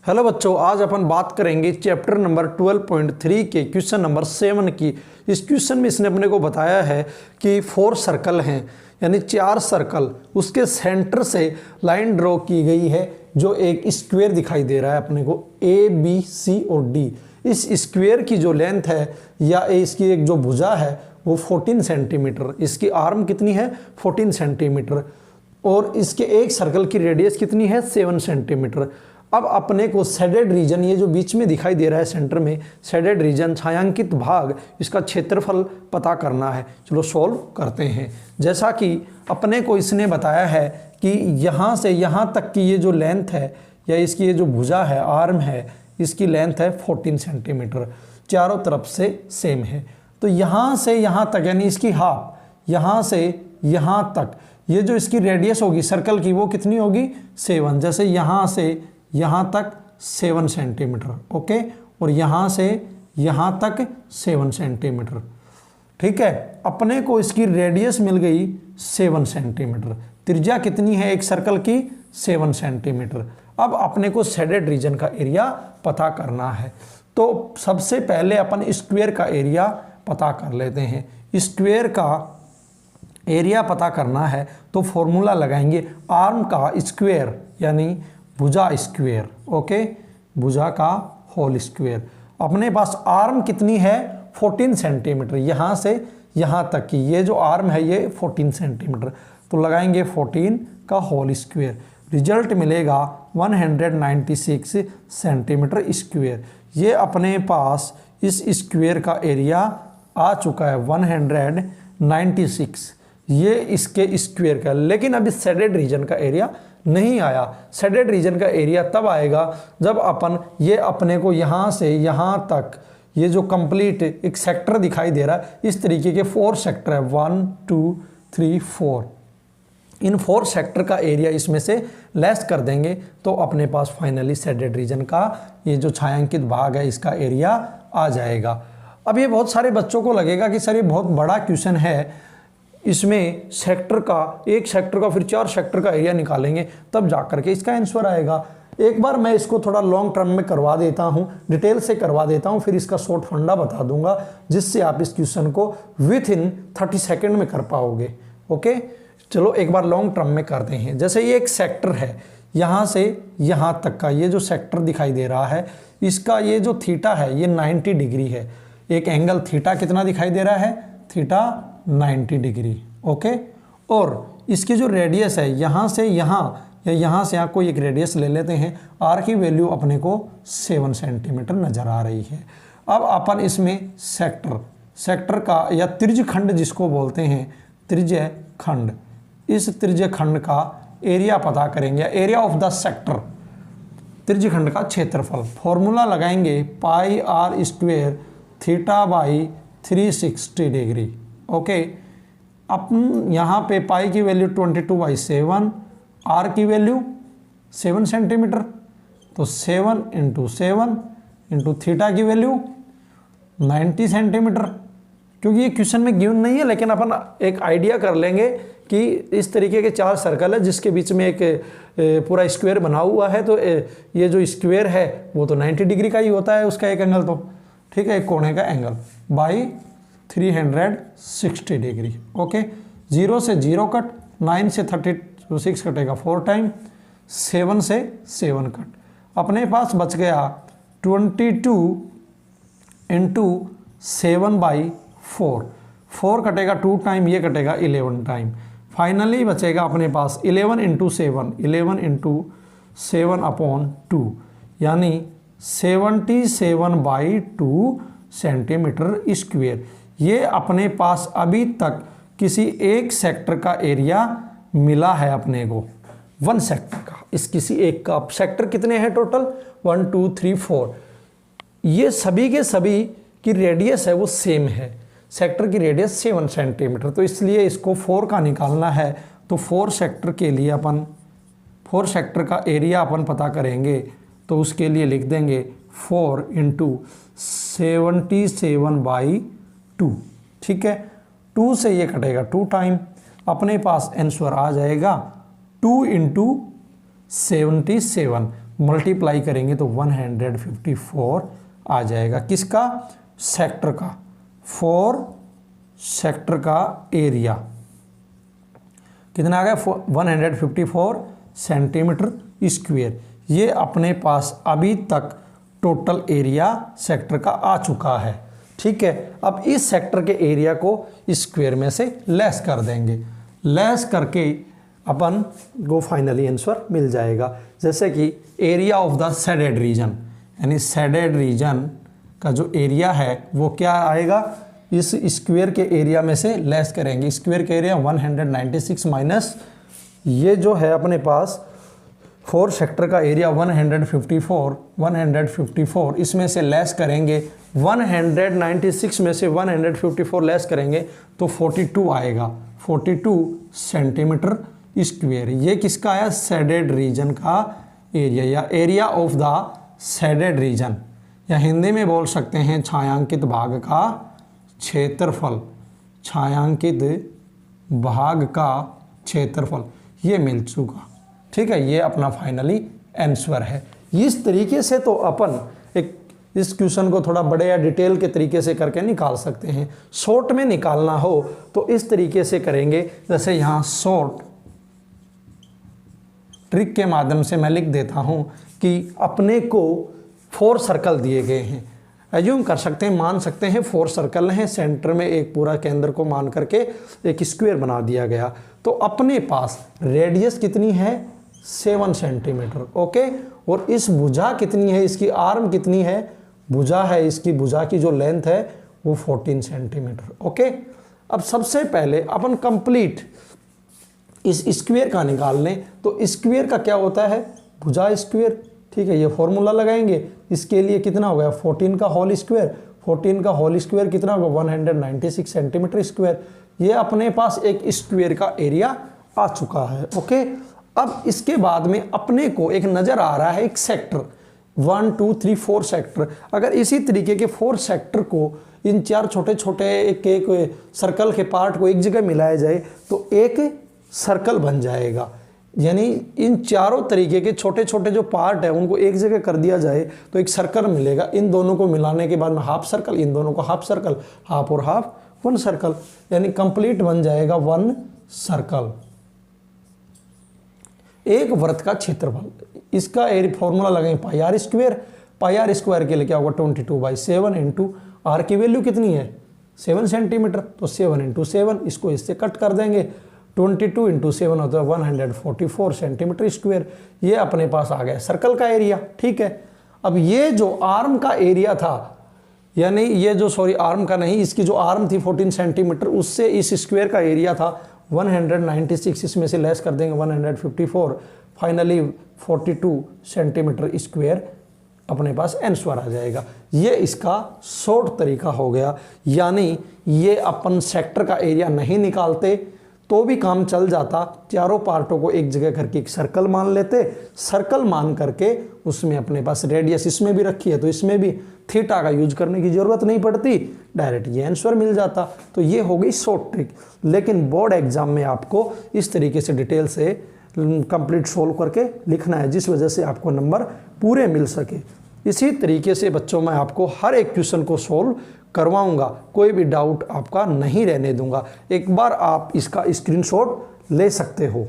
Hello बच्चों, आज अपन बात करेंगे चैप्टर नंबर 12.3 के क्वेश्चन नंबर 7 की। इस क्वेश्चन में इसने अपने को बताया है कि 4 सर्कल हैं, यानी 4 सर्कल, उसके सेंटर से लाइन ड्रॉ की गई है जो एक स्क्वायर दिखाई दे रहा है अपने को ABC और D। इस स्क्वायर की जो लेंथ है या इसकी एक जो भुजा है वो 14 सेंटीमीटर, इसकी आर्म कितनी है 14 सेंटीमीटर और इसके एक सर्कल की रेडियस कितनी है 7 सेंटीमीटर। अब अपने को शेडेड रीजन, ये जो बीच में दिखाई दे रहा है सेंटर में शेडेड रीजन, छायांकित भाग, इसका क्षेत्रफल पता करना है। चलो सॉल्व करते हैं। जैसा कि अपने को इसने बताया है कि यहाँ से यहाँ तक की ये जो लेंथ है या इसकी ये जो भुजा है, आर्म है, इसकी लेंथ है 14 सेंटीमीटर, चारों तरफ से सेम है। तो यहाँ से यहाँ तक यानी इसकी हाफ, यहाँ से यहाँ तक ये जो इसकी रेडियस होगी सर्कल की वो कितनी होगी 7। जैसे यहाँ से यहाँ तक 7 सेंटीमीटर, ओके, और यहाँ से यहाँ तक 7 सेंटीमीटर, ठीक है। अपने को इसकी रेडियस मिल गई 7 सेंटीमीटर, त्रिज्या कितनी है एक सर्कल की 7 सेंटीमीटर। अब अपने को शेडेड रीजन का एरिया पता करना है, तो सबसे पहले अपन स्क्वायर का एरिया पता कर लेते हैं। स्क्वायर का एरिया पता करना है तो फॉर्मूला लगाएंगे आर्म का स्क्वायर यानी भुजा स्क्वायर, ओके, भुजा का होल स्क्वायर। अपने पास आर्म कितनी है 14 सेंटीमीटर, यहाँ से यहाँ तक की ये जो आर्म है ये 14 सेंटीमीटर, तो लगाएंगे 14 का होल स्क्वायर। रिजल्ट मिलेगा 196 सेंटीमीटर स्क्वायर। ये अपने पास इस स्क्वायर का एरिया आ चुका है 196, ये इसके स्क्वायर का। लेकिन अभी शेडेड रीजन का एरिया नहीं आया। शेडेड रीजन का एरिया तब आएगा जब अपन ये अपने को यहाँ से यहाँ तक ये जो कंप्लीट एक सेक्टर दिखाई दे रहा है, इस तरीके के 4 सेक्टर है, 1 2 3 4, इन 4 सेक्टर का एरिया इसमें से लेस कर देंगे तो अपने पास फाइनली शेडेड रीजन का ये जो छायांकित भाग है इसका एरिया आ जाएगा। अब ये बहुत सारे बच्चों को लगेगा कि सर ये बहुत बड़ा क्वेश्चन है, इसमें सेक्टर का, एक सेक्टर का फिर 4 सेक्टर का एरिया निकालेंगे तब जाकर के इसका आंसर आएगा। एक बार मैं इसको थोड़ा लॉन्ग टर्म में करवा देता हूँ, डिटेल से करवा देता हूँ, फिर इसका शॉर्ट फंडा बता दूंगा जिससे आप इस क्वेश्चन को विथ इन 30 सेकेंड में कर पाओगे, ओके। चलो एक बार लॉन्ग टर्म में करते हैं। जैसे ये एक सेक्टर है, यहाँ से यहाँ तक का ये जो सेक्टर दिखाई दे रहा है, इसका ये जो थीटा है ये 90 डिग्री है। एक एंगल थीटा कितना दिखाई दे रहा है, थीटा 90 डिग्री, ओके। और इसकी जो रेडियस है यहाँ से यहाँ या यहाँ से यहाँ कोई एक रेडियस ले लेते हैं, आर की वैल्यू अपने को 7 सेंटीमीटर नज़र आ रही है। अब अपन इसमें सेक्टर का या त्रिज्य खंड जिसको बोलते हैं, त्रिज्य खंड, इस त्रिज्य खंड का एरिया पता करेंगे, एरिया ऑफ द सेक्टर, त्रिज्य खंड का क्षेत्रफल। फॉर्मूला लगाएंगे pi R square theta by 360 degree, okay. अपन यहाँ पे पाई की वैल्यू 22/7, आर की वैल्यू 7 सेंटीमीटर, तो 7 × 7 × थीटा की वैल्यू 90 सेंटीमीटर। क्योंकि ये क्वेश्चन में गिवन नहीं है, लेकिन अपन एक आइडिया कर लेंगे कि इस तरीके के 4 सर्कल है जिसके बीच में एक पूरा स्क्वायर बना हुआ है, तो ये जो स्क्वायर है वो तो 90 डिग्री का ही होता है, उसका एक एंगल, तो ठीक है, एक कोने का एंगल बाई 360 डिग्री, ओके। 0 से 0 कट, 9 से 36 कटेगा 4 टाइम, 7 से 7 कट, अपने पास बच गया 22 × 7/4, 4 कटेगा 2 टाइम, ये कटेगा 11 टाइम, फाइनली बचेगा अपने पास 11 × 7, 11 × 7/2 यानी 77/2 सेंटीमीटर स्क्वायर। ये अपने पास अभी तक किसी एक सेक्टर का एरिया मिला है अपने को, 1 सेक्टर का, इस किसी एक का। सेक्टर कितने हैं टोटल, 1 2 3 4, ये सभी के सभी की रेडियस है वो सेम है, सेक्टर की रेडियस 7 सेंटीमीटर, तो इसलिए इसको 4 का निकालना है। तो 4 सेक्टर के लिए अपन 4 सेक्टर का एरिया अपन पता करेंगे, तो उसके लिए लिख देंगे 4 × 77/2, ठीक है। 2 से ये कटेगा 2 टाइम, अपने पास आंसर आ जाएगा 2 × 77, मल्टीप्लाई करेंगे तो 154 आ जाएगा। किसका? सेक्टर का। 4 सेक्टर का एरिया कितना आ गया? 154 सेंटीमीटर स्क्वायर। ये अपने पास अभी तक टोटल एरिया सेक्टर का आ चुका है। ठीक है, अब इस सेक्टर के एरिया को स्क्वायर में से लेस कर देंगे। लेस करके अपन को फाइनली आंसर मिल जाएगा। जैसे कि area of the shaded region, यानी शेडेड रीजन का जो एरिया है वो क्या आएगा? इस स्क्वायर के एरिया में से लेस करेंगे। स्क्वायर के एरिया 196 माइनस ये जो है अपने पास 4 सेक्टर का एरिया 154, इसमें से लेस करेंगे 196 में से 154 लेस करेंगे तो 42 आएगा। 42 सेंटीमीटर स्क्वायर। ये किसका आया? शेडेड रीजन का एरिया या area of the shaded region, या हिंदी में बोल सकते हैं छायांकित भाग का क्षेत्रफल। छायांकित भाग का क्षेत्रफल ये मिल चुका। ठीक है, ये अपना फाइनली आंसर है। इस तरीके से तो अपन एक इस क्वेश्चन को थोड़ा बड़े या डिटेल के तरीके से करके निकाल सकते हैं। शॉर्ट में निकालना हो तो इस तरीके से करेंगे। जैसे यहाँ शॉर्ट ट्रिक के माध्यम से मैं लिख देता हूँ कि अपने को 4 सर्कल दिए गए हैं। एज्यूम कर सकते हैं, मान सकते हैं 4 सर्कल हैं, सेंटर में एक पूरा केंद्र को मान करके एक स्क्वायर बना दिया गया। तो अपने पास रेडियस कितनी है? 7 सेंटीमीटर। ओके, और इस भुजा कितनी है? इसकी आर्म कितनी है? भुजा है, इसकी भुजा की जो लेंथ है वो 14 सेंटीमीटर। ओके, अब सबसे पहले अपन कंप्लीट इस स्क्वायर का निकाल लें। तो स्क्वायर का क्या होता है? भुजा स्क्वायर। ठीक है, ये फॉर्मूला लगाएंगे। इसके लिए कितना हो गया? 14 का होल स्क्वायर। 14 का होल स्क्वायर कितना होगा? 196 सेंटीमीटर स्क्वायर। ये अपने पास एक स्क्वायर का एरिया आ चुका है। ओके, अब इसके बाद में अपने को एक नज़र आ रहा है एक सेक्टर 1 2 3 4 सेक्टर। अगर इसी तरीके के 4 सेक्टर को इन 4 छोटे छोटे एक सर्कल के पार्ट को एक जगह मिलाया जाए तो एक सर्कल बन जाएगा। यानी इन चारों तरीके के छोटे छोटे जो पार्ट है उनको एक जगह कर दिया जाए तो एक सर्कल मिलेगा। इन दोनों को मिलाने के बाद में हाफ सर्कल, इन दोनों को हाफ सर्कल, हाफ और हाफ 1 सर्कल, यानी कंप्लीट बन जाएगा 1 सर्कल। एक वृत्त का क्षेत्रफल, इसका फॉर्मूला लगाएंगे pi R square. Pi R square के लिए क्या होगा? 22/7 इंटू आर की वैल्यू कितनी है? 7 सेंटीमीटर। तो 7 इंटू 7, इसको इससे कट कर देंगे। 22 इंटू 7 होता है 144 सेंटीमीटर स्क्वायर। ये अपने पास आ गया सर्कल का एरिया। ठीक है, अब ये जो आर्म का एरिया था, यानी ये जो आर्म का नहीं, इसकी जो आर्म थी 14 सेंटीमीटर, उससे इस स्क्वायर का एरिया था 196, इसमें से लेस कर देंगे 154, फाइनली 42 सेंटीमीटर स्क्वायर अपने पास आंसर आ जाएगा। ये इसका शॉर्ट तरीका हो गया। यानी ये अपन सेक्टर का एरिया नहीं निकालते तो भी काम चल जाता। चारों पार्टों को एक जगह करके एक सर्कल मान लेते। सर्कल मान करके उसमें अपने पास रेडियस इसमें भी रखी है तो इसमें भी थीटा का यूज करने की जरूरत नहीं पड़ती, डायरेक्ट ये आंसर मिल जाता। तो ये हो गई शॉर्ट ट्रिक। लेकिन बोर्ड एग्जाम में आपको इस तरीके से डिटेल से कंप्लीट सोल्व करके लिखना है, जिस वजह से आपको नंबर पूरे मिल सके। इसी तरीके से बच्चों मैं आपको हर एक क्वेश्चन को सोल्व करवाऊंगा, कोई भी डाउट आपका नहीं रहने दूंगा। एक बार आप इसका स्क्रीनशॉट ले सकते हो।